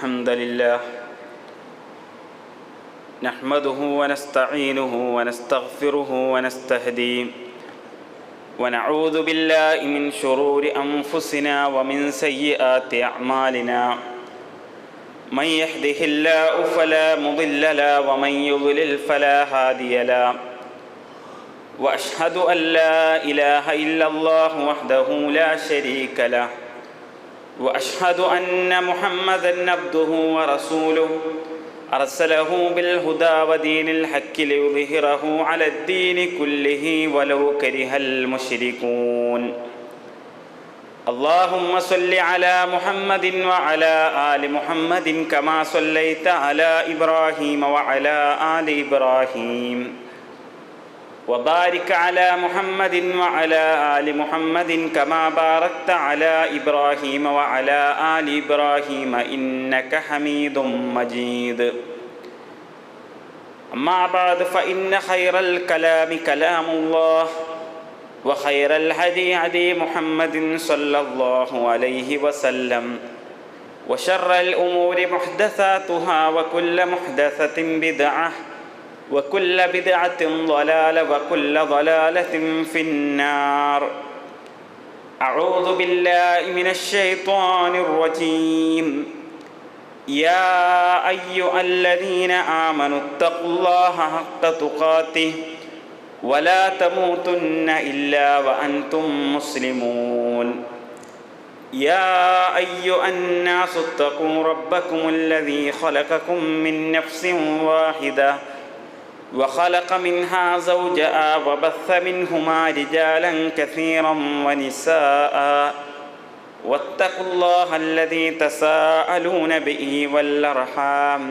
الحمد لله نحمده ونستعينه ونستغفره ونستهديه ونعوذ بالله من شرور أنفسنا ومن سيئات أعمالنا من يهده الله فلا مضل له ومن يضلل فلا هادي له وأشهد أن لا إله إلا الله وحده لا شريك له وأشهد أن محمدًا عبده ورسوله أرسله بالهدى ودين الحق ليظهره على الدين كله ولو كره المشركون اللهم صل على محمد وعلى آل محمد كما صليت على إبراهيم وعلى آل إبراهيم وبارك على محمد وعلى آل محمد كما باركت على إبراهيم وعلى آل إبراهيم إنك حميد مجيد أما بعد فإن خير الكلام كلام الله وخير الهدي هدي محمد صلى الله عليه وسلم وشر الأمور محدثاتها وكل محدثة بدعة وكل بدعة ضلالة وكل ضلالة في النار أعوذ بالله من الشيطان الرجيم يا أيها الذين آمنوا اتقوا الله حق تقاته ولا تموتن إلا وأنتم مسلمون يا أيها الناس اتقوا ربكم الذي خلقكم من نفس واحدة وخلق منها زوجها وبث منهما رجالا كثيرا ونساء واتقوا الله الذي تساءلون به والأرحام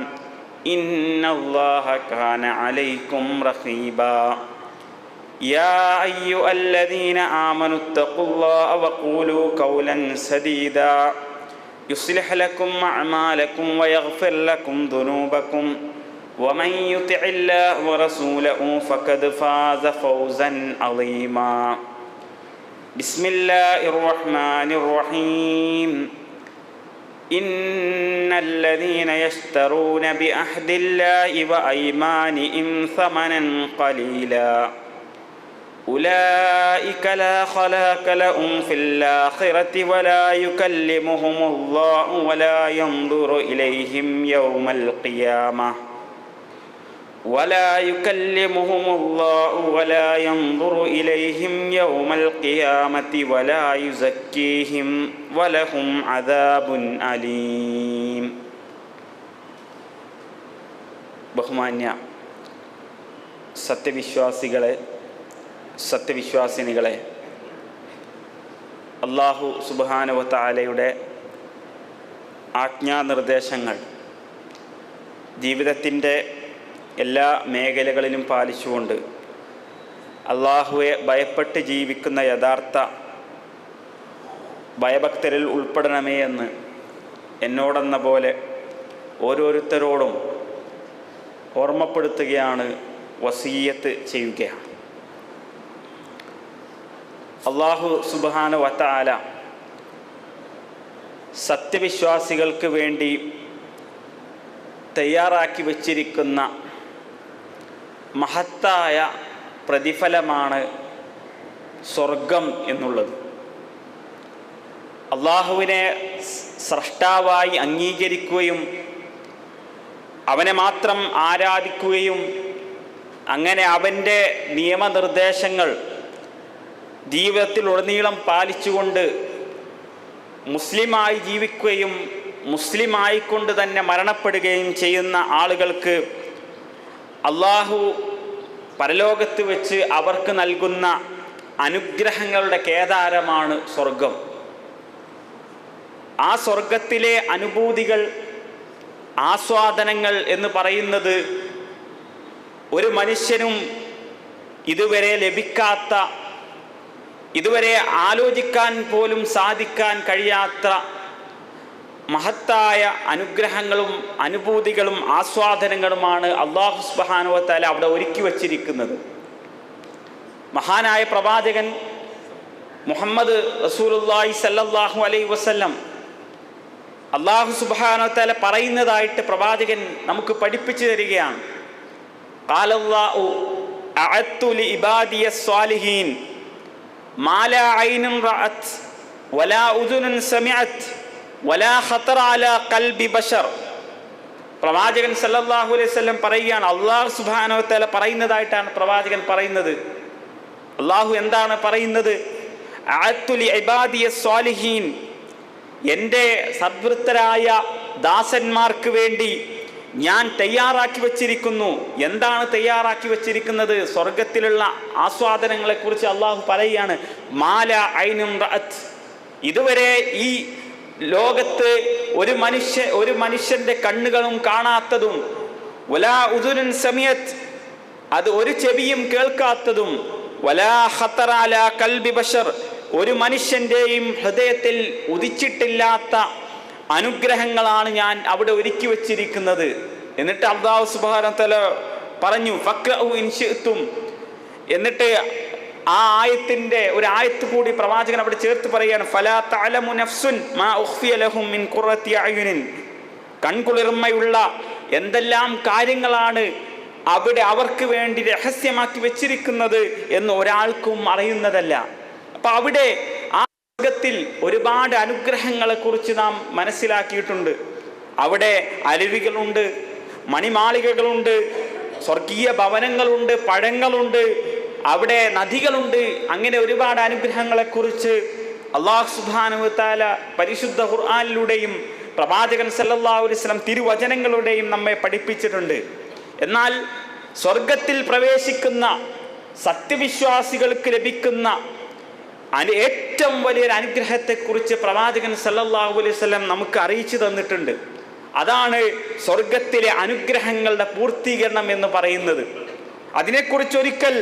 إن الله كان عليكم رقيبا يا أيها الذين آمنوا اتقوا الله وقولوا قولا سديدا يصلح لكم أعمالكم ويغفر لكم ذنوبكم ومن يطع الله ورسوله فقد فاز فوزا عظيما بسم الله الرحمن الرحيم إن الذين يشترون بعهد الله وأيمانهم ثمنا قليلا أولئك لا خلاق لهم في الآخرة ولا يكلمهم الله ولا ينظر إليهم يوم القيامة ولا يكلمهم الله ولا ينظر إليهم يوم القيامة ولا يزكيهم ولهم عذاب أليم. ബഹുമാന്യ സത്യവിശ്വാസികളെ, സത്യവിശ്വാസിനികളെ, അല്ലാഹു സുബ്ഹാനഹു വ തആലയുടെ ആജ്ഞാനിർദ്ദേശങ്ങൾ ജീവിതത്തിൻ്റെ എല്ലാ മേഖലകളിലും പാലിച്ചുകൊണ്ട് അള്ളാഹുവെ ഭയപ്പെട്ട് ജീവിക്കുന്ന യഥാർത്ഥ ഭയഭക്തരിൽ ഉൾപ്പെടണമേ എന്ന് എന്നോടെന്ന പോലെ ഓരോരുത്തരോടും ഓർമ്മപ്പെടുത്തുകയാണ്, വസിയ്യത്ത് ചെയ്യുകയാണ്. അള്ളാഹു സുബ്ഹാനഹു വ തആല സത്യവിശ്വാസികൾക്ക് വേണ്ടി തയ്യാറാക്കി വച്ചിരിക്കുന്ന മഹത്തായ പ്രതിഫലമാണ് സ്വർഗം എന്നുള്ളത്. അള്ളാഹുവിനെ സ്രഷ്ടാവായി അംഗീകരിക്കുകയും അവനെ മാത്രം ആരാധിക്കുകയും അങ്ങനെ അവൻ്റെ നിയമനിർദ്ദേശങ്ങൾ ജീവിതത്തിലുടനീളം പാലിച്ചുകൊണ്ട് മുസ്ലിമായി ജീവിക്കുകയും മുസ്ലിമായിക്കൊണ്ട് തന്നെ മരണപ്പെടുകയും ചെയ്യുന്ന ആളുകൾക്ക് അള്ളാഹു പരലോകത്ത് വെച്ച് അവർക്ക് നൽകുന്ന അനുഗ്രഹങ്ങളുടെ കേദാരമാണ് സ്വർഗം. ആ സ്വർഗത്തിലെ അനുഭൂതികൾ, ആസ്വാദനങ്ങൾ എന്ന് പറയുന്നത് ഒരു മനുഷ്യനും ഇതുവരെ ലഭിക്കാത്ത, ഇതുവരെ ആലോചിക്കാൻ പോലും സാധിക്കാൻ കഴിയാത്ത മഹത്തായ അനുഗ്രഹങ്ങളും അനുഭൂതികളും ആസ്വാദനങ്ങളുമാണ് അല്ലാഹു സുബ്ഹാനഹു വ തആല അവിടെ ഒരുക്കി വച്ചിരിക്കുന്നത്. മഹാനായ പ്രവാചകൻ മുഹമ്മദ് റസൂലുള്ളാഹി സല്ലല്ലാഹു അലൈഹി വസല്ലം അല്ലാഹു സുബ്ഹാനഹു വ തആല പറയുന്നതായിട്ട് പ്രവാചകൻ നമുക്ക് പഠിപ്പിച്ചു തരികയാണ്. ഖാലല്ലാഹു അഅത്തു ലിഇബാദിയ സ്വാലിഹീൻ മാ ലാ ഐനുൻ റഅത് വലാ ഉദുനുൻ സമിഅത് വലാ ഖതറ അലാ ഖൽബി ബശർ. പ്രവാചകൻ സല്ലല്ലാഹു അലൈഹി വസല്ലം പറയുകയാണ്, അല്ലാഹു സുബ്ഹാനഹു വ തആല പറയുന്നതായിട്ടാണ് പ്രവാചകൻ പറയുന്നത്. അല്ലാഹു എന്താണ് പറയുന്നത്? അഅത്തു ലിഇബാദിയ സ്വാലിഹീൻ, എൻ്റെ സദ്വൃത്തരായ ദാസന്മാർക്ക് വേണ്ടി ഞാൻ തയ്യാറാക്കി വച്ചിരിക്കുന്നു. എന്താണ് തയ്യാറാക്കി വച്ചിരിക്കുന്നത്? സ്വർഗത്തിലുള്ള ആസ്വാദനങ്ങളെ കുറിച്ച് അള്ളാഹു പറയുകയാണ്. മാല ഐനുൻ റഅത്, ഇതുവരെ ഈ ലോകത്ത് ഒരു മനുഷ്യന്റെ കണ്ണുകളും കാണാത്തതും, വലാ ഉദുനുൻ സമിഅത്, അത് ഒരു ചെവിയും കേൾക്കാത്തതും, വലാ ഖതറ അലാ ഖൽബി ബശർ, ഒരു മനുഷ്യന്റെയും ഹൃദയത്തിൽ ഉദിച്ചിട്ടില്ലാത്ത അനുഗ്രഹങ്ങളാണ് ഞാൻ അവിടെ ഒരുക്കി വച്ചിരിക്കുന്നത്. എന്നിട്ട് അല്ലാഹു സുബ്ഹാനഹു വ തആല പറഞ്ഞു, ഫഖ്റഉ ഇൻ ശിഅ്തും. എന്നിട്ട് ആ ആയത്തിന്റെ ഒരു ആയത്ത് കൂടി പ്രവാചകൻ അവിടെ ചേർത്ത് പറയുകയാണ്, ഫലാ തഅലമു നഫ്സുൻ മാ ഉഖ്ഫിയ ലഹും മിൻ ഖുറത്തി അയുനിൻ. കൺകുളിർമയുള്ള എന്തെല്ലാം കാര്യങ്ങളാണ് അവിടെ അവർക്ക് വേണ്ടി രഹസ്യമാക്കി വെച്ചിരിക്കുന്നത് എന്ന് ഒരാൾക്കും അറിയുന്നതല്ല. അപ്പൊ അവിടെ ആ സ്വർഗത്തിൽ ഒരുപാട് അനുഗ്രഹങ്ങളെ കുറിച്ച് നാം മനസ്സിലാക്കിയിട്ടുണ്ട്. അവിടെ അരുവികളുണ്ട്, മണിമാളികകളുണ്ട്, സ്വർഗീയ ഭവനങ്ങളുണ്ട്, പഴങ്ങളുണ്ട്, അവിടെ നദികളുണ്ട്. അങ്ങനെ ഒരുപാട് അനുഗ്രഹങ്ങളെ കുറിച്ച് അല്ലാഹു സുബ്ഹാനഹു വ തആല പരിശുദ്ധ ഖുർആനിലൂടെയും പ്രവാചകൻ സല്ലല്ലാഹു അലൈഹി വസല്ലം തിരുവചനങ്ങളുടെയും നമ്മെ പഠിപ്പിച്ചിട്ടുണ്ട്. എന്നാൽ സ്വർഗത്തിൽ പ്രവേശിക്കുന്ന സത്യവിശ്വാസികൾക്ക് ലഭിക്കുന്ന ഏറ്റവും വലിയൊരു അനുഗ്രഹത്തെക്കുറിച്ച് പ്രവാചകൻ സല്ലല്ലാഹു അലൈഹി വസല്ലം നമുക്ക് അറിയിച്ചു തന്നിട്ടുണ്ട്. അതാണ് സ്വർഗത്തിലെ അനുഗ്രഹങ്ങളുടെ പൂർത്തീകരണം എന്ന് പറയുന്നത്. അതിനെക്കുറിച്ച് ഒരിക്കൽ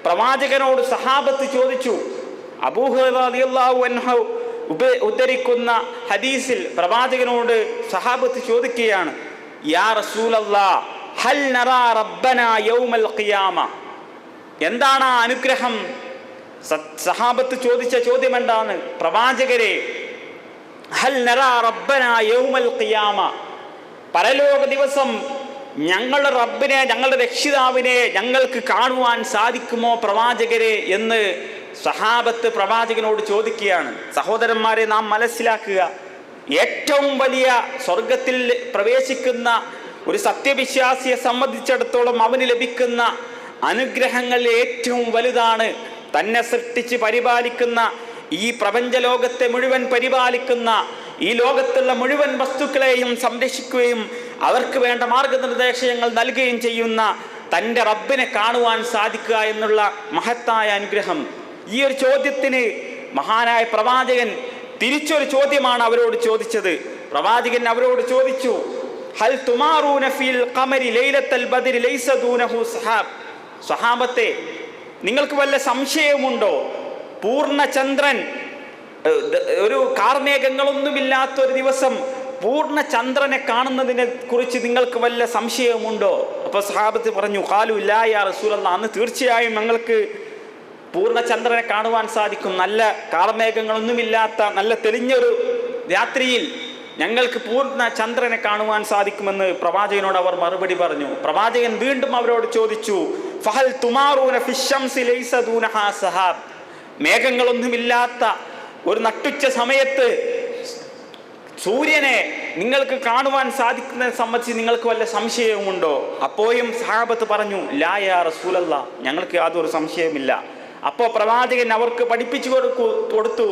പ്രവാചകനോട് സഹാബത്ത് ചോദിച്ചു. അബൂ ഹുറൈറ റളിയല്ലാഹു അൻഹു ഉദ്ധരിക്കുന്ന ഹദീസിൽ പ്രവാചകനോട് സഹാബത്ത് ചോദിക്കുകയാണ്, യാ റസൂലല്ലാഹ് ഹൽ നറാ റബ്ബനാ യൗമൽ ഖിയാമ. എന്താണ് ആ അനുഗ്രഹം? സഹാബത്ത് ചോദിച്ച ചോദ്യം എന്താണ്? പ്രവാചകരെ, ഹൽ നറാ റബ്ബനാ യൗമൽ ഖിയാമ, പരലോക ദിവസം ഞങ്ങളുടെ റബ്ബിനെ, ഞങ്ങളുടെ രക്ഷിതാവിനെ ഞങ്ങൾക്ക് കാണുവാൻ സാധിക്കുമോ പ്രവാചകരെ എന്ന് സഹാബത്ത് പ്രവാചകനോട് ചോദിക്കുകയാണ്. സഹോദരന്മാരെ, നാം മനസ്സിലാക്കുക, ഏറ്റവും വലിയ സ്വർഗത്തിൽ പ്രവേശിക്കുന്ന ഒരു സത്യവിശ്വാസിയെ സംബന്ധിച്ചിടത്തോളം അവന് ലഭിക്കുന്ന അനുഗ്രഹങ്ങളിൽ ഏറ്റവും വലുതാണ് തന്നെ സൃഷ്ടിച്ച് പരിപാലിക്കുന്ന, ഈ പ്രപഞ്ചലോകത്തെ മുഴുവൻ പരിപാലിക്കുന്ന, ഈ ലോകത്തുള്ള മുഴുവൻ വസ്തുക്കളെയും സംരക്ഷിക്കുകയും അവർക്ക് വേണ്ട മാർഗനിർദ്ദേശങ്ങൾ നൽകുകയും ചെയ്യുന്ന തൻ്റെ റബ്ബിനെ കാണുവാൻ സാധിക്കുക എന്നുള്ള മഹത്തായ അനുഗ്രഹം. ഈ ഒരു ചോദ്യത്തിന് മഹാനായ പ്രവാചകൻ തിരിച്ചൊരു ചോദ്യമാണ് അവരോട് ചോദിച്ചത്. പ്രവാചകൻ അവരോട് ചോദിച്ചു, ഹൽ തുമാറൂന ഫിൽ ഖമരി ലൈലത്തൽ ബദ്രി ലൈസ ദൂനഹു സഹാബ്. സഹാബത്തെ, നിങ്ങൾക്ക് വല്ല സംശയമുണ്ടോ? പൂർണ്ണചന്ദ്രൻ, ഒരു കാർമേഘങ്ങളൊന്നുമില്ലാത്ത ഒരു ദിവസം പൂർണ്ണ ചന്ദ്രനെ കാണുന്നതിനെ കുറിച്ച് നിങ്ങൾക്ക് വല്ല സംശയമുണ്ടോ? അപ്പോൾ സഹാബത്ത് പറഞ്ഞു, ഖാലു ലാ യാ റസൂലല്ലാഹ്, അന്ന് തീർച്ചയായും ഞങ്ങൾക്ക് പൂർണ്ണചന്ദ്രനെ കാണുവാൻ സാധിക്കും. നല്ല കാർമേഘങ്ങളൊന്നുമില്ലാത്ത നല്ല തെളിഞ്ഞൊരു രാത്രിയിൽ ഞങ്ങൾക്ക് പൂർണ്ണ ചന്ദ്രനെ കാണുവാൻ സാധിക്കുമെന്ന് പ്രവാചകനോട് അവർ മറുപടി പറഞ്ഞു. പ്രവാചകൻ വീണ്ടും അവരോട് ചോദിച്ചു, ഫഹൽ തുമാറൂന ഫിശ്ശംസി ലൈസ ദൂനഹാ സഹാബ്. മേഘങ്ങളൊന്നുമില്ലാത്ത ഒരു നട്ടുച്ച സമയത്ത് സൂര്യനെ നിങ്ങൾക്ക് കാണുവാൻ സാധിക്കുന്നതിനെ സംബന്ധിച്ച് നിങ്ങൾക്ക് വല്ല സംശയവുമുണ്ടോ? അപ്പോഴും സഹാബത്ത് പറഞ്ഞു, ലാ യാ റസൂലല്ലാഹ്, ഞങ്ങൾക്ക് യാതൊരു സംശയമില്ല. അപ്പോൾ പ്രവാചകൻ അവർക്ക് പഠിപ്പിച്ചു കൊടുത്തു,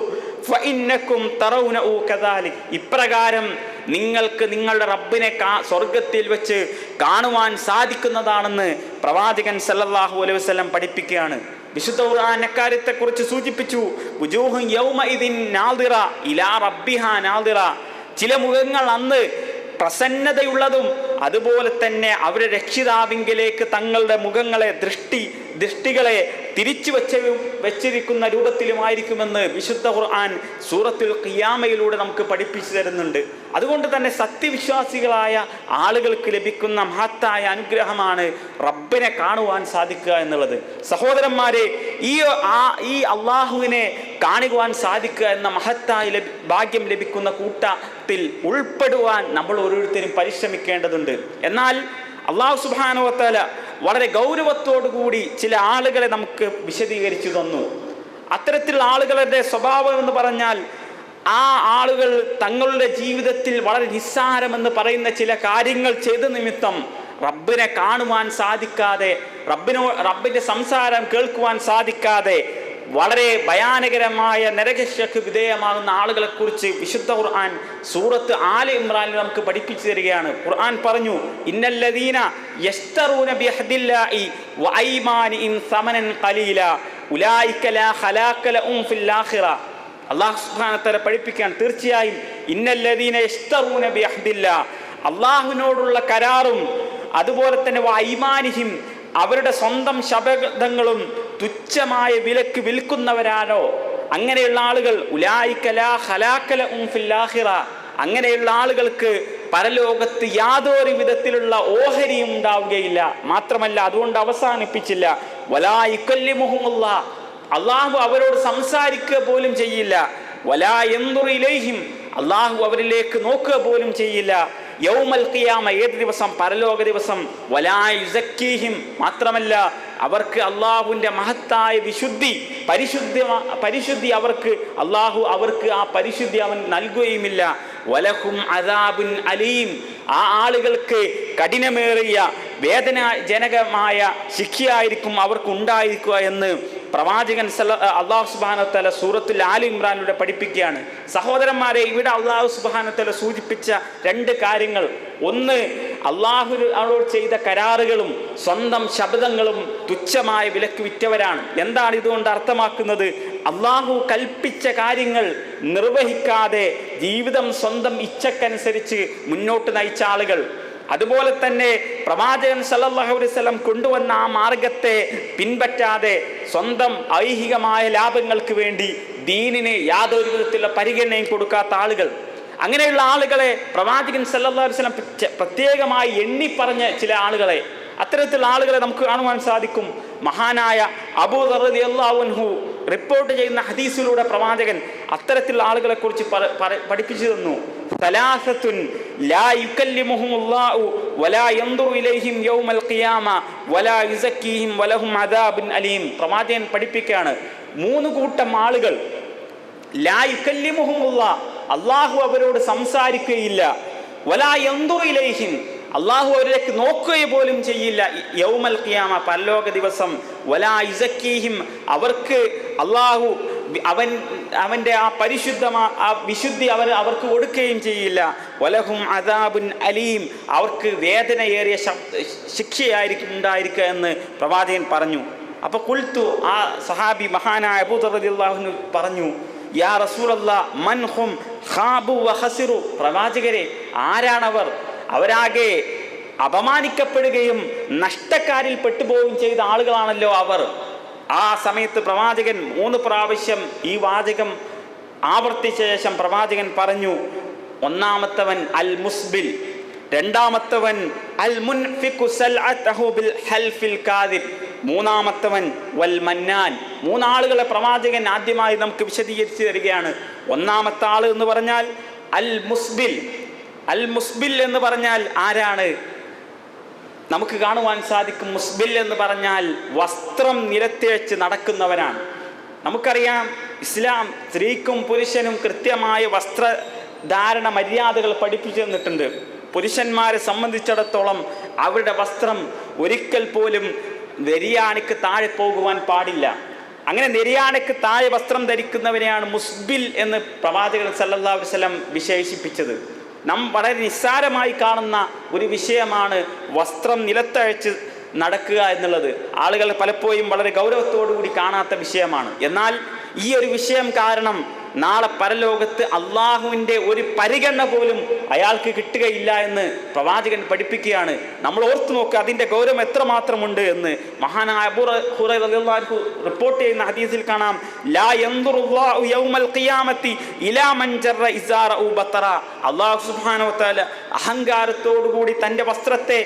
ഫഇന്നകും തറൗനഉ കദാലിക്, ഇപ്രകാരം നിങ്ങൾക്ക് നിങ്ങളുടെ റബ്ബിനെ സ്വർഗത്തിൽ വെച്ച് കാണുവാൻ സാധിക്കുന്നതാണെന്ന് പ്രവാചകൻ സല്ലല്ലാഹു അലൈഹി വസല്ലം പഠിപ്പിക്കുകയാണ്. വിശുദ്ധ ഖുർആൻ അക്കാര്യത്തെക്കുറിച്ച് സൂചിപ്പിച്ചു, വുജൂഹു യൗമഇദിൻ നാദിറ ഇലാ റബ്ബിഹാ നാദിറ. ചില മുഖങ്ങൾ അന്ന് പ്രസന്നതയുള്ളതും അതുപോലെ തന്നെ അവരുടെ രക്ഷിതാവിങ്കിലേക്ക് തങ്ങളുടെ മുഖങ്ങളെ ദൃഷ്ടി ദൃഷ്ടികളെ തിരിച്ചു വെച്ചിരിക്കുന്ന രൂപത്തിലുമായിരിക്കുമെന്ന് വിശുദ്ധ ഖുർആൻ സൂറത്തുൽ ഖിയാമയിലൂടെ നമുക്ക് പഠിപ്പിച്ചു തരുന്നുണ്ട്. അതുകൊണ്ട് തന്നെ സത്യവിശ്വാസികളായ ആളുകൾക്ക് ലഭിക്കുന്ന മഹത്തായ അനുഗ്രഹമാണ് റബ്ബിനെ കാണുവാൻ സാധിക്കുക എന്നുള്ളത്. സഹോദരന്മാരെ, ഈ അള്ളാഹുവിനെ കാണുവാൻ സാധിക്കുക എന്ന മഹത്തായ ഭാഗ്യം ലഭിക്കുന്ന കൂട്ടത്തിൽ ഉൾപ്പെടുവാൻ നമ്മൾ ഓരോരുത്തരും പരിശ്രമിക്കേണ്ടതുണ്ട്. എന്നാൽ അള്ളാഹു സുബ്ഹാനഹു വ തആല വളരെ ഗൗരവത്തോടു കൂടി ചില ആളുകളെ നമുക്ക് വിശദീകരിച്ചു തന്നു. അത്തരത്തിലുള്ള ആളുകളുടെ സ്വഭാവം എന്ന് പറഞ്ഞാൽ, ആ ആളുകൾ തങ്ങളുടെ ജീവിതത്തിൽ വളരെ നിസ്സാരമെന്ന് പറയുന്ന ചില കാര്യങ്ങൾ ചെയ്ത നിമിത്തം റബ്ബിനെ കാണുവാൻ സാധിക്കാതെ, റബ്ബിൻ്റെ സംസാരം കേൾക്കുവാൻ സാധിക്കാതെ വളരെ ഭയാനകരമായ നരകശിക്ഷയ്ക്ക് വിധേയമാകുന്ന ആളുകളെ കുറിച്ച് വിശുദ്ധ ഖുർആൻ സൂറത്ത് ആല ഇമ്രാനിൽ നമുക്ക് പഠിപ്പിച്ചു തരികയാണ്. ഖുർആൻ പറഞ്ഞു, ഇന്നല്ലദീന യസ്തറൂന ബിഹദില്ലാഹി വഅയ്മാനിഹിം സമനൻ ഖലീല ഉലൈക ലാ ഖലാഖ ലഹും ഫിൽ ആഖിറ. അല്ലാഹു സുബ്ഹാനഹു വ തആല പഠിപ്പിക്കുകയാണ്, തീർച്ചയായും ഇന്നല്ലദീന യസ്തറൂന ബിഹദില്ലാ, അല്ലാഹുവിനോടുള്ള കരാറും അതുപോലെ തന്നെ വഅയ്മാനിഹിം, അവരുടെ സ്വന്തം ശപഥങ്ങളും തുച്ഛമായ വിലക്ക് വിൽക്കുന്നവരാണോ അങ്ങനെയുള്ള ആളുകൾ, ഉലൈക ലാ ഖലാഖ ലഹും ഫിൽ ആഖിറ, അങ്ങനെയുള്ള ആളുകൾക്ക് പരലോകത്ത് യാതൊരു വിധത്തിലുള്ള ഓഹരിയും ഉണ്ടാവുകയില്ല. മാത്രമല്ല, അതുകൊണ്ട് അവസാനിപ്പിച്ചില്ല, വലാ യുകല്ലിമുഹുമുല്ലാഹ്, അള്ളാഹു അവരോട് സംസാരിക്കുക പോലും ചെയ്യില്ല, വലാ യൻദുറു ഇലൈഹിം, അള്ളാഹു അവരിലേക്ക് നോക്കുക പോലും ചെയ്യില്ല, യൗമൽ ഖിയാമ, ഏത് ദിവസം? പരലോക ദിവസം, വലാ യുസക്കീഹിം, മാത്രമല്ല അവർക്ക് അള്ളാഹുവിൻ്റെ മഹത്തായ പരിശുദ്ധി അവർക്ക് അവർക്ക് ആ പരിശുദ്ധി അവൻ നൽകുകയുമില്ല. വലഹും അദാബുൻ അലീം, ആ ആളുകൾക്ക് കഠിനമേറിയ വേദനാജനകമായ ശിക്ഷയായിരിക്കും അവർക്ക് ഉണ്ടായിരിക്കുക എന്ന് പ്രവാചകൻ അല്ലാഹു സുബ്ഹാനഹു വ തആല സൂറത്തുൽ ആല ഇമ്രാനിലൂടെ പഠിപ്പിക്കുകയാണ്. സഹോദരന്മാരെ, ഇവിടെ അല്ലാഹു സുബ്ഹാനഹു വ തആല സൂചിപ്പിച്ച രണ്ട് കാര്യങ്ങൾ, ഒന്ന് അള്ളാഹുവിനോട് ചെയ്ത കരാറുകളും സ്വന്തം ശബ്ദങ്ങളും തുച്ഛമായ വിലക്ക് വിറ്റവരാണ്. എന്താണ് ഇതുകൊണ്ട് അർത്ഥമാക്കുന്നത്? അള്ളാഹു കൽപ്പിച്ച കാര്യങ്ങൾ നിർവഹിക്കാതെ ജീവിതം സ്വന്തം ഇച്ഛക്കനുസരിച്ച് മുന്നോട്ട് നയിച്ച ആളുകൾ, അതുപോലെ തന്നെ പ്രവാചകൻ സല്ലല്ലാഹു അലൈഹി വസല്ലം കൊണ്ടുവന്ന ആ മാർഗത്തെ പിൻപറ്റാതെ സ്വന്തം ഐഹികമായ ലാഭങ്ങൾക്ക് വേണ്ടി ദീനിന് യാതൊരു വിധത്തിലുള്ള പരിഗണനയും കൊടുക്കാത്ത ആളുകൾ, അങ്ങനെയുള്ള ആളുകളെ പ്രവാചകൻ സല്ലല്ലാഹു അലൈഹി വസല്ലം പ്രത്യേകമായി എണ്ണിപ്പറഞ്ഞ ചില ആളുകളെ, അത്തരത്തിലുള്ള ആളുകളെ നമുക്ക് കാണുവാൻ സാധിക്കും. മഹാനായ അബൂ ദർ റളിയല്ലാഹു അൻഹു റിപ്പോർട്ട് ചെയ്യുന്ന ഹദീസിലൂടെ പ്രവാചകൻ അത്തരത്തിലുള്ള ആളുകളെ കുറിച്ച് പഠിപ്പിച്ചു തന്നു. സലാസത്തുൻ ലാ യുകല്ലിമുഹുമുല്ലാഹു വലാ യൻദുറു ഇലൈഹിം യൗമൽ ഖിയാമ വലാ യുസക്കീഹിം വലഹും അദാബുൻ അലീം. പ്രവാചകൻ പഠിപ്പിക്കുകയാണ്, 3 കൂട്ടം ആളുകൾ, ലാ യുകല്ലിമുഹുമുല്ലാഹ്, അള്ളാഹു അവരോട് സംസാരിക്കുകയില്ല, വലാ യൻദുറു ഇലൈഹിം, അള്ളാഹു അവരിലേക്ക് നോക്കുക പോലും ചെയ്യില്ല, യൗമൽ ഖിയാമ, പരലോക ദിവസം, വലാ യുസക്കീഹിം, അവർക്ക് അള്ളാഹു അവൻ്റെ ആ വിശുദ്ധി അവർക്ക് കൊടുക്കുകയും ചെയ്യില്ല, വലഹും അദാബുൻ അലീം, അവർക്ക് വേദനയേറിയ ശിക്ഷയായിരിക്കും ഉണ്ടായിരിക്കുക എന്ന് പ്രവാചകൻ പറഞ്ഞു. അപ്പോൾ ഖുൽതു, ആ സഹാബി മഹാനായ അബൂ ദർ റളിയല്ലാഹു അൻഹു പറഞ്ഞു, യാ റസൂലല്ലാഹ് മൻ ഹും ഖാബു വ ഖസിറു, പ്രവാചകരെ ആരാണവർ? അവരാകെ അപമാനിക്കപ്പെടുകയും നഷ്ടക്കാരിൽ പെട്ടുപോവുകയും ചെയ്ത ആളുകളാണല്ലോ അവർ. ആ സമയത്ത് പ്രവാചകൻ 3 പ്രാവശ്യം ഈ വാചകം ആവർത്തിച്ച ശേഷം പ്രവാചകൻ പറഞ്ഞു, ഒന്നാമത്തവൻ അൽ മുസ്ബിൽ, രണ്ടാമത്തവൻ അൽ മുൻഫിഖു സൽഅതഹു ബിൽ ഹൽഫിൽ കാദിബ്, മൂന്നാമത്തവൻ വൽ മന്നാൻ. 3 ആളുകളെ പ്രവാചകൻ ആദ്യമായി നമുക്ക് വിശദീകരിച്ചു തരികയാണ്. ഒന്നാമത്തെ ആൾ എന്ന് പറഞ്ഞാൽ അൽ മുസ്ബിൽ. അൽ മുസ്ബിൽ എന്ന് പറഞ്ഞാൽ ആരാണ്? നമുക്ക് കാണുവാൻ സാധിക്കും, മുസ്ബിൽ എന്ന് പറഞ്ഞാൽ വസ്ത്രം നിലത്തേച്ച് നടക്കുന്നവനാണ്. നമുക്കറിയാം, ഇസ്ലാം സ്ത്രീക്കും പുരുഷനും കൃത്യമായ വസ്ത്രധാരണ മര്യാദകൾ പഠിപ്പിച്ചു തന്നിട്ടുണ്ട്. പുരുഷന്മാരെ സംബന്ധിച്ചിടത്തോളം അവരുടെ വസ്ത്രം ഒരിക്കൽ പോലും നെരിയാണിക്ക് താഴെ പോകുവാൻ പാടില്ല. അങ്ങനെ നെരിയാണിക്ക് താഴെ വസ്ത്രം ധരിക്കുന്നവനെയാണ് മുസ്ബിൽ എന്ന് പ്രവാചകൻ സല്ലല്ലാഹു അലൈഹി വസല്ലം വിശേഷിപ്പിച്ചത്. നാം വളരെ നിസ്സാരമായി കാണുന്ന ഒരു വിഷയമാണ് വസ്ത്രം നിലത്തഴച്ച് നടക്കുക എന്നുള്ളത്. ആളുകൾ പലപ്പോഴും വളരെ ഗൗരവത്തോടു കൂടി കാണാത്ത വിഷയമാണ്. എന്നാൽ ഈ ഒരു വിഷയം കാരണം നാളെ പരലോകത്ത് അള്ളാഹുവിൻ്റെ ഒരു പരിഗണന പോലും അയാൾക്ക് കിട്ടുകയില്ല എന്ന് പ്രവാചകൻ പഠിപ്പിക്കുകയാണ്. നമ്മൾ ഓർത്തു നോക്കുക അതിൻ്റെ ഗൗരവം എത്രമാത്രമുണ്ട് എന്ന്. മഹാനായ അബൂ ഹുറൈറ റളിയല്ലാഹു അൻഹു റിപ്പോർട്ട് ചെയ്യുന്ന ഹദീസിൽ കാണാം, ലാ യൻദുറുല്ലാഹു യൗമൽ ഖിയാമത്തി ഇലാ മൻ ജറ ഇസാറഹു ബത്തറ. അല്ലാഹു സുബ്ഹാനഹു വ തആല അഹങ്കാരത്തോടുകൂടി തൻ്റെ വസ്ത്രത്തെ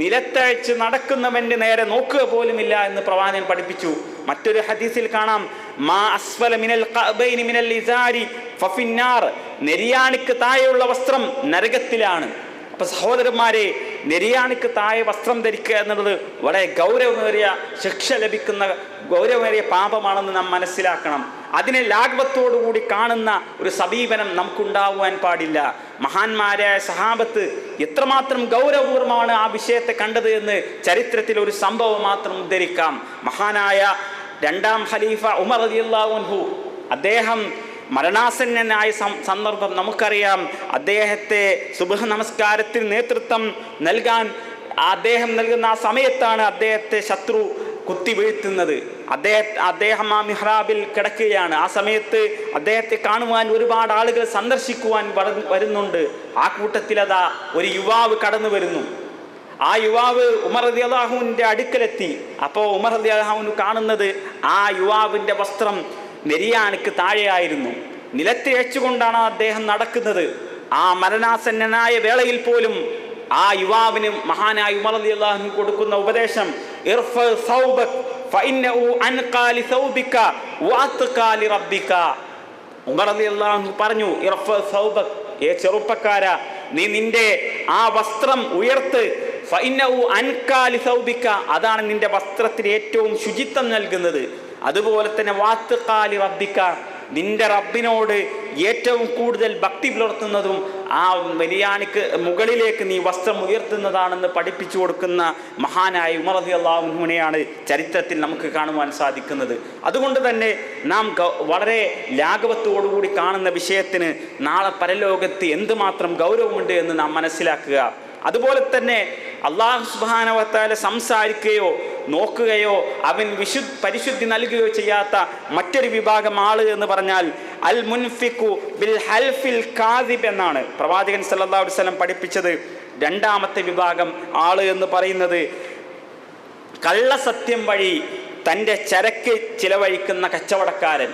നിലത്തഴിച്ച് നടക്കുന്നവന്റെ നേരെ നോക്കുക പോലുമില്ല എന്ന് പ്രവാചകൻ പഠിപ്പിച്ചു. മറ്റൊരു ഹദീസിൽ കാണാം, മാ അസ്ഫല മിനൽ ഖഅബൈനി മിനൽ ഇസാരി ഫഫിന്നാർ. നെരിയാണിക്ക് താഴെയുള്ള വസ്ത്രം നരകത്തിലാണ്. അപ്പൊ സഹോദരന്മാരെ, നെരിയാണിക്ക് താഴെ വസ്ത്രം ധരിക്കുക എന്നുള്ളത് വളരെ ഗൗരവമേറിയ ശിക്ഷ ലഭിക്കുന്ന ഗൗരവമേറിയ പാപമാണെന്ന് നാം മനസ്സിലാക്കണം. അതിനെ ലാഘവത്തോടുകൂടി കാണുന്ന ഒരു സമീപനം നമുക്കുണ്ടാവാൻ പാടില്ല. മഹാന്മാരായ സഹാബത്ത് എത്രമാത്രം ഗൗരവപൂർവമാണ് ആ വിഷയത്തെ കണ്ടത് എന്ന് ചരിത്രത്തിൽ ഒരു സംഭവം മാത്രം ഉദ്ധരിക്കാം. മഹാനായ രണ്ടാം ഖലീഫ ഉമർ റളിയല്ലാഹു അൻഹു, അദ്ദേഹം മരണാസന്നനായ സന്ദർഭം നമുക്കറിയാം. അദ്ദേഹത്തെ സുബ്ഹ് നമസ്കാരത്തിന് നേതൃത്വം നൽകാൻ അദ്ദേഹം നൽകുന്ന ആ സമയത്താണ് അദ്ദേഹത്തെ ശത്രു കുത്തി വീഴ്ത്തുന്നത്. അദ്ദേഹം ആ മിഹ്റാബിൽ കിടക്കുകയാണ്. ആ സമയത്ത് അദ്ദേഹത്തെ കാണുവാൻ ഒരുപാട് ആളുകൾ സന്ദർശിക്കുവാൻ വരുന്നുണ്ട്. ആ കൂട്ടത്തിൽ അതാ ഒരു യുവാവ് കടന്നു വരുന്നു. ആ യുവാവ് ഉമർ റളിയല്ലാഹുവിൻ്റെ അടുക്കലെത്തി. അപ്പോൾ ഉമർ റളിയല്ലാഹു കാണുന്നത് ആ യുവാവിൻ്റെ വസ്ത്രം നെരിയാണിക്ക് താഴെയായിരുന്നു. നിലത്തിഴച്ചുകൊണ്ടാണ് അദ്ദേഹം നടക്കുന്നത്. ആ മരണാസന്നനായ വേളയിൽ പോലും ആ യുവാവിന് മഹാനായ ഉമർ റളിയല്ലാഹു കൊടുക്കുന്ന ഉപദേശം, ഇർഫ സൗബക ഫഇന്നഹു അൻഖാ ലിസൗബിക വഅത്ഖാ ലിറബ്ബിക. ഉമർ റളിയല്ലാഹു പറഞ്ഞു, ഇർഫ സൗബക, ഏ ചെറുപ്പക്കാരാ, നീ നിന്റെ ആ വസ്ത്രം ഉയർത്ത്. ഫഇന്നഹു അൻഖാ ലിസൗബിക, അതാണ് നിന്റെ വസ്ത്രത്തിന് ഏറ്റവും ശുചിത്വം നൽകുന്നത്. അതുപോലെ തന്നെ വഅത്ഖാ ലിറബ്ബിക, നിന്റെ റബ്ബിനോട് ഏറ്റവും കൂടുതൽ ഭക്തി പുലർത്തുന്നതും ആ നെരിയാണിക്ക് മുകളിലേക്ക് നീ വസ്ത്രം ഉയർത്തുന്നതാണെന്ന് പഠിപ്പിച്ചു കൊടുക്കുന്ന മഹാനായ ഉമർ റളിയല്ലാഹു അൻഹുവിനെയാണ് ചരിത്രത്തിൽ നമുക്ക് കാണുവാൻ സാധിക്കുന്നത്. അതുകൊണ്ട് തന്നെ നാം വളരെ ലാഘവത്തോടുകൂടി കാണുന്ന വിഷയത്തിന് നാളെ പരലോകത്ത് എന്തുമാത്രം ഗൗരവമുണ്ട് എന്ന് നാം മനസ്സിലാക്കുക. അതുപോലെ തന്നെ അല്ലാഹു സുബ്ഹാനഹു വ തആല സംസാരിക്കുകയോ നോക്കുകയോ അവൻ പരിശുദ്ധി നൽകുകയോ ചെയ്യാത്ത മറ്റൊരു വിഭാഗം ആള് എന്ന് പറഞ്ഞാൽ അൽ മുൻഫിഖു ബിൽ ഹൽഫിൽ കാദിബ് എന്നാണ് പ്രവാചകൻ സല്ലല്ലാഹു അലൈഹി വസല്ലം പഠിപ്പിച്ചത്. രണ്ടാമത്തെ വിഭാഗം ആള് എന്ന് പറയുന്നത് കള്ളസത്യം വഴി തൻ്റെ ചരക്ക് ചിലവഴിക്കുന്ന കച്ചവടക്കാരൻ.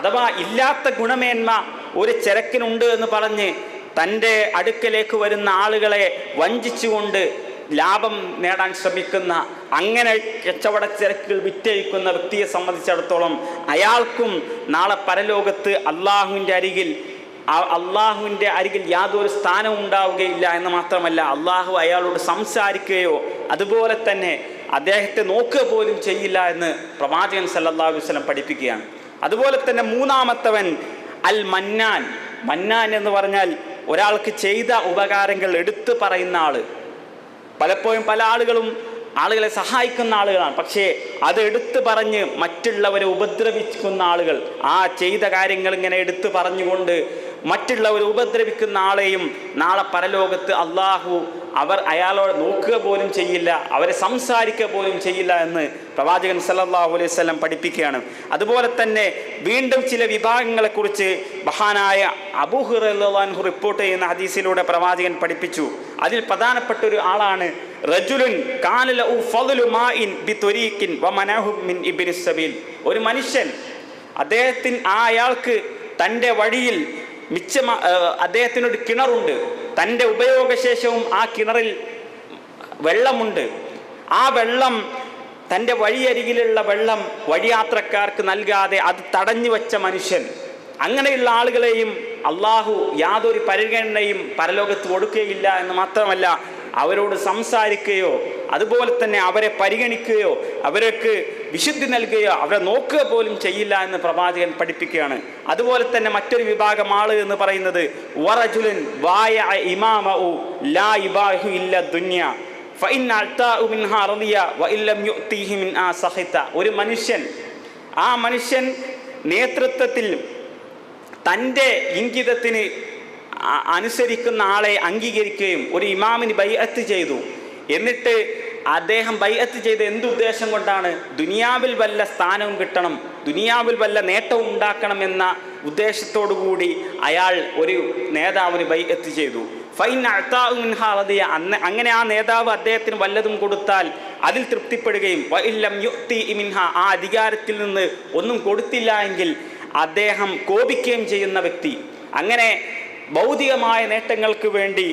അഥവാ ഇല്ലാത്ത ഗുണമേന്മ ഒരു ചരക്കിനുണ്ട് എന്ന് പറഞ്ഞ് തൻ്റെ അടുക്കലേക്ക് വരുന്ന ആളുകളെ വഞ്ചിച്ചുകൊണ്ട് ലാഭം നേടാൻ ശ്രമിക്കുന്ന, അങ്ങനെ കച്ചവട ചരക്കുകൾ വിറ്റഴിക്കുന്ന വ്യക്തിയെ സംബന്ധിച്ചിടത്തോളം അയാൾക്കും നാളെ പരലോകത്ത് അള്ളാഹുവിൻ്റെ അരികിൽ യാതൊരു സ്ഥാനവും ഉണ്ടാവുകയില്ല എന്ന് മാത്രമല്ല, അള്ളാഹു അയാളോട് സംസാരിക്കുകയോ അതുപോലെ തന്നെ അദ്ദേഹത്തെ നോക്കുക പോലും ചെയ്യില്ല എന്ന് പ്രവാചകൻ സല്ലല്ലാഹു അലൈഹി വസല്ലം പഠിപ്പിക്കുകയാണ്. അതുപോലെ തന്നെ മൂന്നാമത്തവൻ അൽ മന്നാൻ. മന്നാൻ എന്ന് പറഞ്ഞാൽ ഒരാൾക്ക് ചെയ്ത ഉപകാരങ്ങൾ എടുത്തു പറയുന്ന ആള്. പലപ്പോഴും പല ആളുകളും ആളുകളെ സഹായിക്കുന്ന ആളുകളാണ്, പക്ഷേ അത് എടുത്തു പറഞ്ഞ് മറ്റുള്ളവരെ ഉപദ്രവിക്കുന്ന ആളുകൾ. ആ ചെയ്ത കാര്യങ്ങൾ ഇങ്ങനെ എടുത്തു പറഞ്ഞുകൊണ്ട് മറ്റുള്ളവരെ ഉപദ്രവിക്കുന്ന ആളെയും നാളെ പരലോകത്ത് അള്ളാഹു അയാളോട് നോക്കുക പോലും ചെയ്യില്ല, അവരെ സംസാരിക്കുക പോലും ചെയ്യില്ല എന്ന് പ്രവാചകൻ സല്ലല്ലാഹു അലൈഹി വസല്ലം പഠിപ്പിക്കുകയാണ്. അതുപോലെ തന്നെ വീണ്ടും ചില വിഭാഗങ്ങളെക്കുറിച്ച് മഹാനായ അബൂ ഹുറൈറ റളിയല്ലാഹു അൻഹു റിപ്പോർട്ട് ചെയ്യുന്ന ഹദീസിലൂടെ പ്രവാചകൻ പഠിപ്പിച്ചു. അതിൽ പ്രധാനപ്പെട്ട ഒരു ആളാണ് റജുലുൻ കാന ലഹു ഫളു മാഇൻ ബിത്വരീഖിൻ വമനഹു മിൻ ഇബ്നിസ് സബീൽ. ഒരു മനുഷ്യൻ, അയാൾക്ക് തൻ്റെ വഴിയിൽ അദ്ദേഹത്തിനൊരു കിണറുണ്ട്. തൻ്റെ ഉപയോഗശേഷവും ആ കിണറിൽ വെള്ളമുണ്ട്. ആ വെള്ളം, തൻ്റെ വഴിയരികിലുള്ള വെള്ളം വഴിയാത്രക്കാർക്ക് നൽകാതെ അത് തടഞ്ഞു വെച്ച മനുഷ്യൻ, അങ്ങനെയുള്ള ആളുകളെയും അള്ളാഹു യാതൊരു പരിഗണനയും പരലോകത്ത് കൊടുക്കുകയില്ല എന്ന് മാത്രമല്ല, അവരോട് സംസാരിക്കുകയോ അതുപോലെ തന്നെ അവരെ പരിഗണിക്കുകയോ അവർക്ക് വിശുദ്ധി നൽകുകയോ അവരെ നോക്കുക പോലും ചെയ്യില്ല എന്ന് പ്രവാചകൻ പഠിപ്പിക്കുകയാണ്. അതുപോലെ തന്നെ മറ്റൊരു വിഭാഗം ആള് എന്ന് പറയുന്നത് വറജുലൻ വായ ഇമാമഉ ലാ ഇബാഹു ഇല്ല ദുനിയ ഫഇൻ അൽതാഉ മിൻഹാ റളിയ വഇല്ലം യുഅതിഹി മിൻഹാ സഖിത. ഒരു മനുഷ്യൻ, ആ മനുഷ്യൻ നേതൃത്വത്തിൽ തൻ്റെ ഇംഗിതത്തിന് അനുസരിക്കുന്ന ആളെ അംഗീകരിക്കുകയും ഒരു ഇമാമിന് ബൈഅത്ത് ചെയ്തു. എന്നിട്ട് അദ്ദേഹം ബൈഅത്ത് ചെയ്ത് എന്തുദ്ദേശം കൊണ്ടാണ്? ദുനിയാവിൽ വല്ല സ്ഥാനവും കിട്ടണം, ദുനിയാവിൽ വല്ല നേട്ടവും ഉണ്ടാക്കണം എന്ന ഉദ്ദേശത്തോടു കൂടി അയാൾ ഒരു നേതാവിന് ബൈഅത്ത് ചെയ്തു. അങ്ങനെ ആ നേതാവ് അദ്ദേഹത്തിന് വല്ലതും കൊടുത്താൽ അതിൽ തൃപ്തിപ്പെടുകയും ആ അധികാരത്തിൽ നിന്ന് ഒന്നും കൊടുത്തില്ല എങ്കിൽ അദ്ദേഹം കോപിക്കുകയും ചെയ്യുന്ന വ്യക്തി. അങ്ങനെ ഭൗതികമായ നേട്ടങ്ങൾക്ക് വേണ്ടി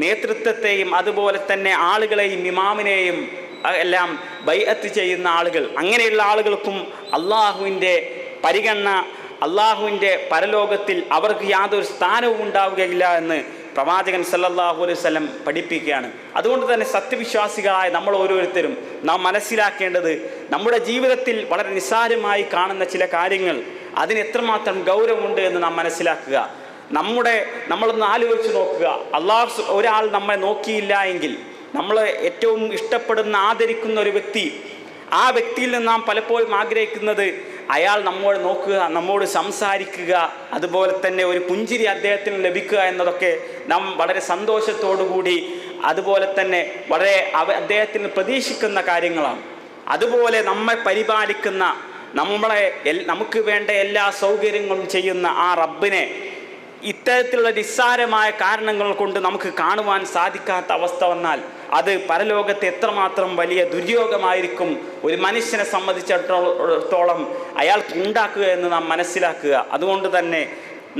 നേതൃത്വത്തെയും അതുപോലെ തന്നെ ആളുകളെയും ഇമാമിനെയും എല്ലാം ബൈഅത്ത് ചെയ്യുന്ന ആളുകൾ, അങ്ങനെയുള്ള ആളുകൾക്കും അള്ളാഹുവിൻ്റെ പരിഗണന, അള്ളാഹുവിൻ്റെ പരലോകത്തിൽ അവർക്ക് യാതൊരു സ്ഥാനവും ഉണ്ടാവുകയില്ല എന്ന് പ്രവാചകൻ സല്ലല്ലാഹു അലൈഹി വസല്ലം പഠിപ്പിക്കുകയാണ്. അതുകൊണ്ട് തന്നെ സത്യവിശ്വാസികളായ നമ്മൾ ഓരോരുത്തരും നാം മനസ്സിലാക്കേണ്ടത്, നമ്മുടെ ജീവിതത്തിൽ വളരെ നിസ്സാരമായി കാണുന്ന ചില കാര്യങ്ങൾ അതിന് എത്രമാത്രം ഗൗരവമുണ്ട് എന്ന് നാം മനസ്സിലാക്കുക. നമ്മളൊന്ന് ആലോചിച്ച് നോക്കുക. ഒരാൾ നമ്മെ നോക്കിയില്ല എങ്കിൽ, നമ്മൾ ഏറ്റവും ഇഷ്ടപ്പെടുന്ന ആദരിക്കുന്ന ഒരു വ്യക്തി, ആ വ്യക്തിയിൽ നിന്ന് നാം പലപ്പോഴും ആഗ്രഹിക്കുന്നത് അയാൾ നമ്മോട് നോക്കുക, നമ്മോട് സംസാരിക്കുക, അതുപോലെ തന്നെ ഒരു പുഞ്ചിരി അദ്ദേഹത്തിന് ലഭിക്കുക എന്നതൊക്കെ നാം വളരെ സന്തോഷത്തോടു കൂടി അതുപോലെ തന്നെ വളരെ അദ്ദേഹത്തിന് പ്രതീക്ഷിക്കുന്ന കാര്യങ്ങളാണ്. അതുപോലെ നമ്മെ പരിപാലിക്കുന്ന, നമുക്ക് വേണ്ട എല്ലാ സൗകര്യങ്ങളും ചെയ്യുന്ന ആ റബ്ബിനെ ഇത്തരത്തിലുള്ള നിസ്സാരമായ കാരണങ്ങൾ കൊണ്ട് നമുക്ക് കാണുവാൻ സാധിക്കാത്ത അവസ്ഥ വന്നാൽ അത് പരലോകത്തെ എത്രമാത്രം വലിയ ദുര്യോഗമായിരിക്കും ഒരു മനുഷ്യനെ സംബന്ധിച്ചിടത്തോളം അയാൾക്ക് ഉണ്ടാക്കുക എന്ന് നാം മനസ്സിലാക്കുക. അതുകൊണ്ട് തന്നെ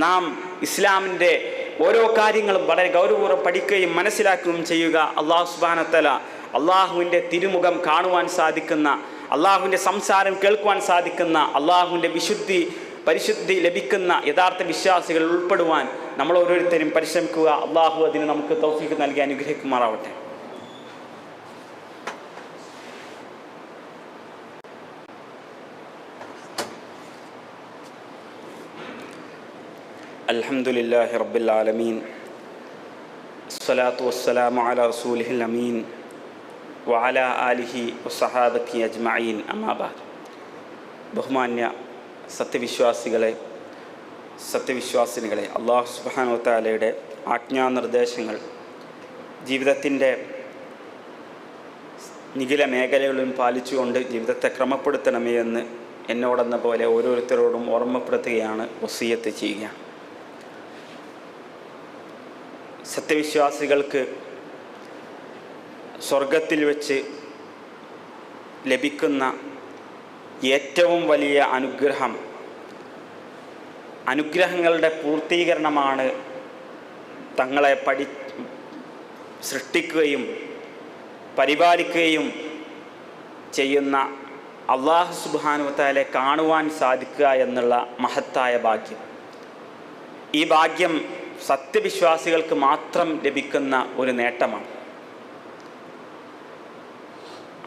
നാം ഇസ്ലാമിൻ്റെ ഓരോ കാര്യങ്ങളും വളരെ ഗൗരവപൂർവ്വം പഠിക്കുകയും മനസ്സിലാക്കുകയും ചെയ്യുക. അള്ളാഹു സുബ്ഹാനഹു വ തആല അള്ളാഹുവിൻ്റെ തിരുമുഖം കാണുവാൻ സാധിക്കുന്ന, അള്ളാഹുവിൻ്റെ സംസാരം കേൾക്കുവാൻ സാധിക്കുന്ന, അള്ളാഹുവിൻ്റെ പരിശുദ്ധി ലഭിക്കുന്ന യഥാർത്ഥ വിശ്വാസികൾ ഉൾപ്പെടുവാൻ നമ്മൾ ഓരോരുത്തരും പരിശ്രമിക്കുക. അള്ളാഹു അതിന് നമുക്ക് തൗഫീഖ് നൽകി അനുഗ്രഹിക്കുമാറാവട്ടെ. അൽഹംദുലില്ലാഹി റബ്ബിൽ ആലമീൻ, അസ്സലാത്തു വസ്സലാമു അലാ റസൂലിഹിൽ അമീൻ വഅലാ ആലിഹി വസഹാബത്തി അജ്മഈൻ. അമ്മാ ബഅദ്. ബഹുമാന്യ സത്യവിശ്വാസിനികളെ, അല്ലാഹു സുബ്ഹാനഹു വ തആലയുടെ ആജ്ഞാനിർദ്ദേശങ്ങൾ ജീവിതത്തിൻ്റെ നിഖില മേഖലകളിലും പാലിച്ചുകൊണ്ട് ജീവിതത്തെ ക്രമപ്പെടുത്തണമേ എന്ന് എന്നോടെന്ന പോലെ ഓരോരുത്തരോടും ഓർമ്മപ്പെടുത്തുകയാണ്, വസിയ്യത്ത് ചെയ്യുകയാണ്. സത്യവിശ്വാസികൾക്ക് സ്വർഗത്തിൽ വെച്ച് ലഭിക്കുന്ന ഏറ്റവും വലിയ അനുഗ്രഹങ്ങളുടെ പൂർത്തീകരണമാണ് തങ്ങളെ സൃഷ്ടിക്കുകയും പരിപാലിക്കുകയും ചെയ്യുന്ന അല്ലാഹു സുബ്ഹാനഹു വ തആലയെ കാണുവാൻ സാധിക്കുക എന്നുള്ള മഹത്തായ ഭാഗ്യം. ഈ ഭാഗ്യം സത്യവിശ്വാസികൾക്ക് മാത്രം ലഭിക്കുന്ന ഒരു നേട്ടമാണ്.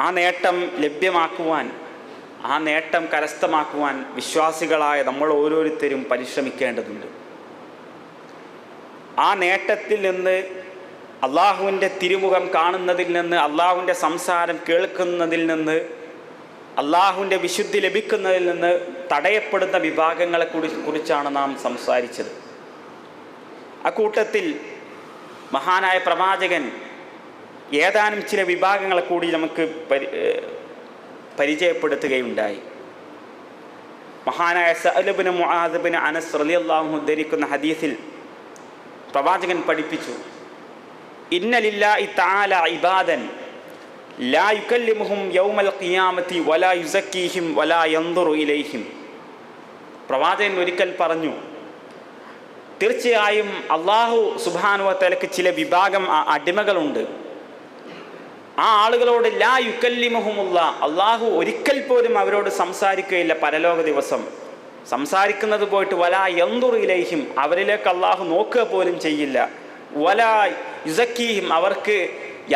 ആ നേട്ടം ലഭ്യമാക്കുവാൻ, ആ നേട്ടം കരസ്ഥമാക്കുവാൻ വിശ്വാസികളായ നമ്മൾ ഓരോരുത്തരും പരിശ്രമിക്കേണ്ടതുണ്ട്. ആ നേട്ടത്തിൽ നിന്ന്, അള്ളാഹുവിൻ്റെ തിരുമുഖം കാണുന്നതിൽ നിന്ന്, അള്ളാഹുവിൻ്റെ സംസാരം കേൾക്കുന്നതിൽ നിന്ന്, അള്ളാഹുവിൻ്റെ വിശുദ്ധി ലഭിക്കുന്നതിൽ നിന്ന് തടയപ്പെടുന്ന വിഭാഗങ്ങളെ കുറിച്ചാണ് നാം സംസാരിച്ചത്. അക്കൂട്ടത്തിൽ മഹാനായ പ്രവാചകൻ ഏതാനും ചില വിഭാഗങ്ങളെ കൂടി നമുക്ക് പരിചയപ്പെടുത്തുകയുണ്ടായി. മഹാനായ സഅൽ ഇബ്നു മുആദ് ഇബ്നു അനസ് റളിയല്ലാഹു അൻഹു ഉദ്ധരിക്കുന്ന ഹദീസിൽ പ്രവാചകൻ പഠിപ്പിച്ചു, ഇന്ന ലില്ലാഹി തആല ഇബാദൻ ലാ യുകല്ലിമുഹും യൗമൽ ഖിയാമത്തി വലാ യുസക്കീഹിം വലാ യൻദുറു ഇലൈഹിം. പ്രവാചകൻ ഒരിക്കൽ പറഞ്ഞു, തീർച്ചയായും അല്ലാഹു സുബ്ഹാനഹു വ തആലയ്ക്ക് ചില വിഭാഗം അടിമകളുണ്ട്. ആ ആളുകളോട് ലാ യുകല്ലിമുഹുമുള്ള, അള്ളാഹു ഒരിക്കൽ പോലും അവരോട് സംസാരിക്കുകയില്ല. പരലോക ദിവസം സംസാരിക്കുന്നത് പോയിട്ട് വലാ യൻദുറു ഇലൈഹിം, അവരിലേക്ക് അള്ളാഹു നോക്കുക പോലും ചെയ്യില്ല. വലാ യുസക്കീഹിം, അവർക്ക്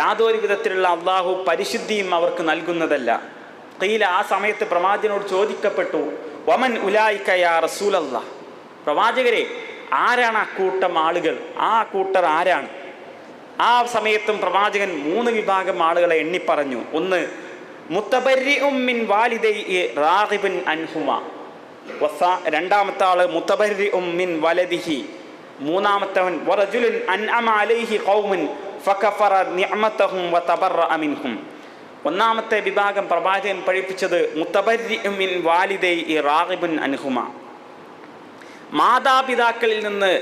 യാതൊരു വിധത്തിലുള്ള അള്ളാഹു പരിശുദ്ധിയും അവർക്ക് നൽകുന്നതല്ല. ഖീല, ആ സമയത്ത് പ്രവാചകനോട് ചോദിക്കപ്പെട്ടു, വമൻ ഉലൈക യാ റസൂലല്ലാഹ്, പ്രവാചകരെ ആരാണ് അക്കൂട്ടം ആളുകൾ, ആ കൂട്ടർ ആരാണ്? ആ സമയത്തും പ്രവാചകൻ 3 വിഭാഗം ആളുകളെ എണ്ണിപ്പറഞ്ഞു. ഒന്ന്, മുത്തബർരിഉം മിൻ വാലിദൈഹി റാഗിബുൻ അൻഹുമാ. രണ്ടാമത്തെ ആള് മുത്തബർരിഉം മിൻ വലദിഹി. മൂന്നാമത്തവൻ വറജുലുൻ അൻഅമ അലൈഹി ഖൗമുൻ ഫകഫറ നിഅമതഹും വതബറഅ മിൻഹും. ഒന്നാമത്തെ വിഭാഗം പ്രവാചകൻ പഠിപ്പിച്ചത് മുത്തബർരിഉ മിൻ വാലിദൈഹി റാഗിബുൻ അൻഹുമ, മാതാപിതാക്കളിൽ നിന്ന്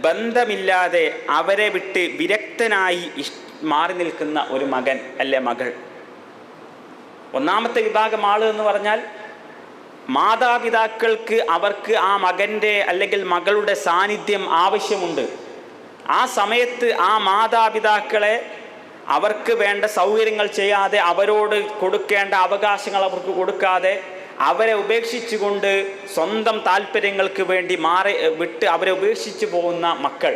ബന്ധമില്ലാതെ അവരെ വിട്ട് വിരക്തനായി മാറി നിൽക്കുന്ന ഒരു മകൻ അല്ലെ മകൾ. ഒന്നാമത്തെ വിഭാഗം ആള് എന്ന് പറഞ്ഞാൽ മാതാപിതാക്കൾക്ക് അവർക്ക് ആ മകൻ്റെ അല്ലെങ്കിൽ മകളുടെ സാന്നിധ്യം ആവശ്യമുണ്ട്. ആ സമയത്ത് ആ മാതാപിതാക്കളെ അവർക്ക് വേണ്ട സൗകര്യങ്ങൾ ചെയ്യാതെ, അവരോട് കൊടുക്കേണ്ട അവകാശങ്ങൾ അവർക്ക് കൊടുക്കാതെ, അവരെ ഉപേക്ഷിച്ചുകൊണ്ട് സ്വന്തം താല്പര്യങ്ങൾക്ക് വേണ്ടി വിട്ട് അവരെ ഉപേക്ഷിച്ചു പോകുന്ന മക്കൾ,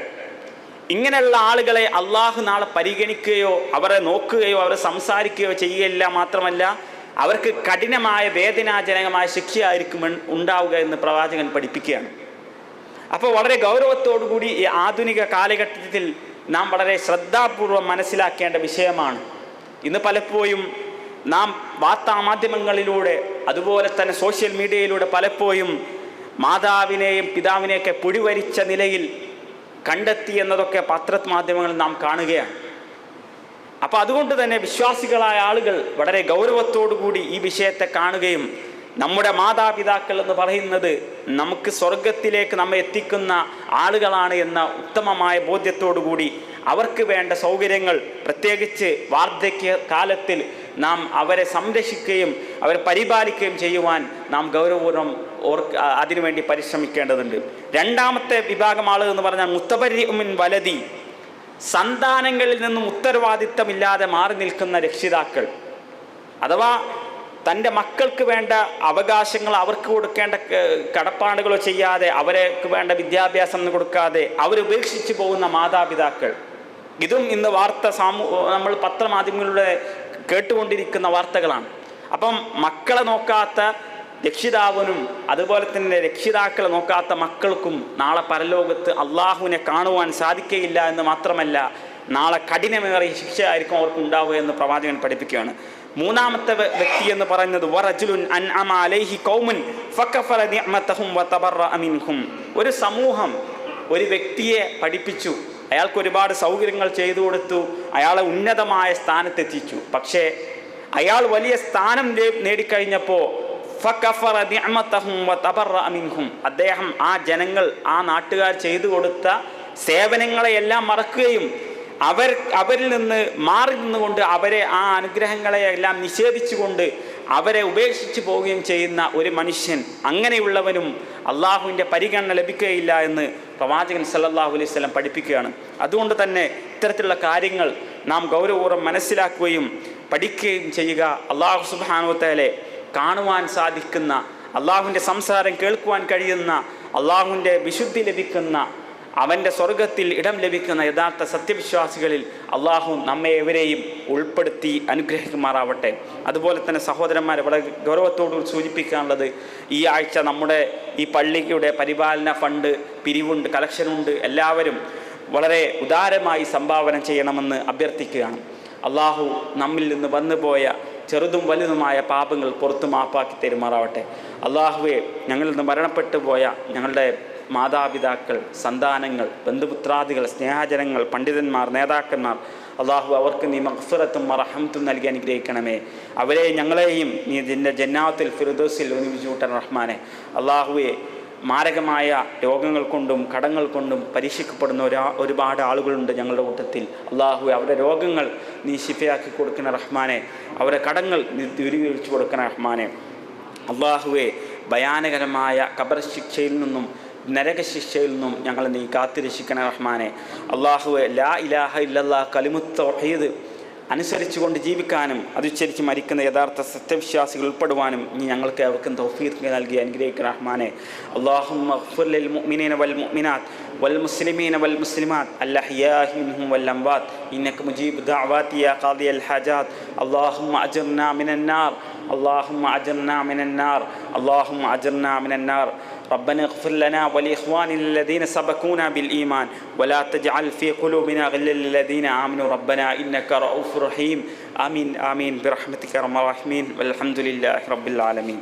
ഇങ്ങനെയുള്ള ആളുകളെ അള്ളാഹു നാളെ പരിഗണിക്കുകയോ അവരെ നോക്കുകയോ അവരെ സംസാരിക്കുകയോ ചെയ്യുകയില്ല. മാത്രമല്ല അവർക്ക് കഠിനമായ വേദനാജനകമായ ശിക്ഷയായിരിക്കും ഉണ്ടാവുക എന്ന് പ്രവാചകൻ പഠിപ്പിക്കുകയാണ്. അപ്പോൾ വളരെ ഗൗരവത്തോടുകൂടി ഈ ആധുനിക കാലഘട്ടത്തിൽ നാം വളരെ ശ്രദ്ധാപൂർവം മനസ്സിലാക്കേണ്ട വിഷയമാണ്. ഇന്ന് പലപ്പോഴും നാം വാർത്താമാധ്യമങ്ങളിലൂടെ അതുപോലെ തന്നെ സോഷ്യൽ മീഡിയയിലൂടെ പലപ്പോഴും മാതാവിനെയും പിതാവിനെയൊക്കെ പുടിവരിച്ച നിലയിൽ കണ്ടെത്തി എന്നതൊക്കെ പത്രമാധ്യമങ്ങളിൽ നാം കാണുകയാണ്. അപ്പോൾ അതുകൊണ്ട് തന്നെ വിശ്വാസികളായ ആളുകൾ വളരെ ഗൗരവത്തോടുകൂടി ഈ വിഷയത്തെ കാണുകയും നമ്മുടെ മാതാപിതാക്കൾ എന്ന് പറയുന്നത് നമുക്ക് സ്വർഗത്തിലേക്ക് നമ്മെ എത്തിക്കുന്ന ആളുകളാണ് എന്ന ഉത്തമമായ ബോധ്യത്തോടുകൂടി അവർക്ക് വേണ്ട സൗകര്യങ്ങൾ, പ്രത്യേകിച്ച് വാർദ്ധക്യ കാലത്തിൽ നാം അവരെ സംരക്ഷിക്കുകയും അവരെ പരിപാലിക്കുകയും ചെയ്യുവാൻ നാം ഗൗരവപൂർവ്വം അതിനുവേണ്ടി പരിശ്രമിക്കേണ്ടതുണ്ട്. രണ്ടാമത്തെ വിഭാഗം ആളുകൾ എന്ന് പറഞ്ഞാൽ മുത്തബർരിഉ മിൻ വലദി, സന്താനങ്ങളിൽ നിന്നും ഉത്തരവാദിത്തമില്ലാതെ മാറി നിൽക്കുന്ന രക്ഷിതാക്കൾ. അഥവാ തൻ്റെ മക്കൾക്ക് വേണ്ട അവകാശങ്ങൾ അവർക്ക് കൊടുക്കേണ്ട കടപ്പാടുകളോ ചെയ്യാതെ, അവർക്ക് വേണ്ട വിദ്യാഭ്യാസം കൊടുക്കാതെ അവരുപേക്ഷിച്ച് പോകുന്ന മാതാപിതാക്കൾ. ഇതും ഇന്ന് നമ്മൾ പത്രമാധ്യമങ്ങളിലൂടെ കേട്ടുകൊണ്ടിരിക്കുന്ന വാർത്തകളാണ്. അപ്പം മക്കളെ നോക്കാത്ത രക്ഷിതാവിനും അതുപോലെ തന്നെ രക്ഷിതാക്കളെ നോക്കാത്ത മക്കൾക്കും നാളെ പരലോകത്ത് അള്ളാഹുവിനെ കാണുവാൻ സാധിക്കുകയില്ല എന്ന് മാത്രമല്ല, നാളെ കഠിനമേറിയ ശിക്ഷയായിരിക്കും അവർക്ക് ഉണ്ടാവുക എന്ന് പ്രവാചകൻ പഠിപ്പിക്കുകയാണ്. മൂന്നാമത്തെ വ്യക്തി എന്ന് പറയുന്നത് വറജുലുൻ അൻഅമ അലൈഹി ഖൗമുൻ ഫകഫറ നിഅമതഹും വതബറഅ മിൻഹും. ഒരു സമൂഹം ഒരു വ്യക്തിയെ പഠിപ്പിച്ചു, അയാൾക്ക് ഒരുപാട് സൗകര്യങ്ങൾ ചെയ്തു കൊടുത്തു, അയാളെ ഉന്നതമായ സ്ഥാനത്തെത്തിച്ചു. പക്ഷേ അയാൾ വലിയ സ്ഥാനം നേടിക്കഴിഞ്ഞപ്പോൾ ഫകഫറ നിഅമതഹും വതബറഅ മിൻഹും, അദ്ദേഹം ആ ജനങ്ങൾ ആ നാട്ടുകാർ ചെയ്തു കൊടുത്ത സേവനങ്ങളെയെല്ലാം മറക്കുകയും അവരിൽ നിന്ന് മാറി നിന്നുകൊണ്ട് അവരെ ആ അനുഗ്രഹങ്ങളെയെല്ലാം നിഷേധിച്ചുകൊണ്ട് അവരെ ഉപേക്ഷിച്ച് പോവുകയും ചെയ്യുന്ന ഒരു മനുഷ്യൻ, അങ്ങനെയുള്ളവനും അള്ളാഹുവിൻ്റെ പരിഗണന ലഭിക്കുകയില്ല എന്ന് പ്രവാചകൻ സല്ലല്ലാഹു അലൈഹി വസല്ലം പഠിപ്പിക്കുകയാണ്. അതുകൊണ്ട് തന്നെ ഇത്തരത്തിലുള്ള കാര്യങ്ങൾ നാം ഗൗരവപൂർവ്വം മനസ്സിലാക്കുകയും പഠിക്കുകയും ചെയ്യുക. അള്ളാഹു സുബ്ഹാനഹു വ തആല കാണുവാൻ സാധിക്കുന്ന, അള്ളാഹുവിൻ്റെ സംസാരം കേൾക്കുവാൻ കഴിയുന്ന, അള്ളാഹുവിൻ്റെ വിശുദ്ധി ലഭിക്കുന്ന, അവൻ്റെ സ്വർഗത്തിൽ ഇടം ലഭിക്കുന്ന യഥാർത്ഥ സത്യവിശ്വാസികളിൽ അള്ളാഹു നമ്മെ എവരെയും ഉൾപ്പെടുത്തി അനുഗ്രഹിക്കുമാറാവട്ടെ. അതുപോലെ തന്നെ സഹോദരന്മാരെ, വളരെ ഗൗരവത്തോട് സൂചിപ്പിക്കാനുള്ളത്, ഈ ആഴ്ച നമ്മുടെ ഈ പള്ളിയുടെ പരിപാലന ഫണ്ട് പിരിവുണ്ട്, കളക്ഷനുണ്ട്. എല്ലാവരും വളരെ ഉദാരമായി സംഭാവന ചെയ്യണമെന്ന് അഭ്യർത്ഥിക്കുകയാണ്. അള്ളാഹു നമ്മിൽ നിന്ന് വന്നുപോയ ചെറുതും വലുതുമായ പാപങ്ങൾ പുറത്തു മാപ്പാക്കി തരുമാറാവട്ടെ. അള്ളാഹുവെ, ഞങ്ങളിൽ നിന്ന് മരണപ്പെട്ടു പോയ ഞങ്ങളുടെ മാതാപിതാക്കൾ, സന്താനങ്ങൾ, ബന്ധുപുത്രാദികൾ, സ്നേഹജനങ്ങൾ, പണ്ഡിതന്മാർ, നേതാക്കന്മാർ, അള്ളാഹു അവർക്ക് നീ മഗ്ഫിറത്തും റഹ്മത്തും നൽകി അനുഗ്രഹിക്കണമേ. അവരെ ഞങ്ങളെയും നീ നിൻ്റെ ജന്നാത്തുൽ ഫിർദൗസിൽ ഒരുമിച്ച് കൂട്ടൻ റഹ്മാനെ. അള്ളാഹുവെ, മാരകമായ രോഗങ്ങൾ കൊണ്ടും കടങ്ങൾ കൊണ്ടും പരീക്ഷിക്കപ്പെടുന്ന ഒരുപാട് ആളുകളുണ്ട് ഞങ്ങളുടെ കൂട്ടത്തിൽ. അള്ളാഹുവെ, അവരുടെ രോഗങ്ങൾ നീ ശിഫയാക്കി കൊടുക്കുന്ന റഹ്മാനെ. അവരുടെ കടങ്ങൾ നീ ദൂരീകരിച്ചു കൊടുക്കുന്ന റഹ്മാനെ. അള്ളാഹുവെ, ഭയാനകരമായ ഖബർ ശിക്ഷയിൽ നിന്നും നരകശിക്ഷയിൽ നിന്നും ഞങ്ങളെ നീ കാത്തുരക്ഷിക്കണ റഹ്മാനെ. അള്ളാഹുവെ, ലാ ഇലാഹ ഇല്ലല്ലാഹ് കലിമത്ത് തൗഹീദ് അനുസരിച്ചുകൊണ്ട് ജീവിക്കാനും അതുച്ചരിച്ച് മരിക്കുന്ന യഥാർത്ഥ സത്യവിശ്വാസികൾ ഉൾപ്പെടുവാനും നീ ഞങ്ങൾക്ക് അവർക്കും തൗഫീഖ് നൽകി അനുഗ്രഹിക്കുന്ന റഹ്മാനെ. അല്ലാഹുമ്മ ഗ്ഫിർ ലിൽ മുഅ്മിനീന വൽ മുഅ്മിനാത്ത് വൽ മുസ്ലിമീന വൽ മുസ്ലിമാത്ത് അൽ അഹ്യാഇ മിൻഹും വൽ അംവാത്ത് ഇന്നക മുജീബു ദഅവാതി യാ ഖാദിയൽ ഹാജാത്ത്. അല്ലാഹുമ്മ അജിർനാ മിനൻ നാർ, اللهم أجرنا من النار، اللهم أجرنا من النار. ربنا اغفر لنا ولإخواننا الذين سبقونا بالإيمان ولا تجعل في قلوبنا غلا للذين آمنوا ربنا إنك رؤوف رحيم. آمين آمين برحمتك يا أرحم الراحمين والحمد لله رب العالمين.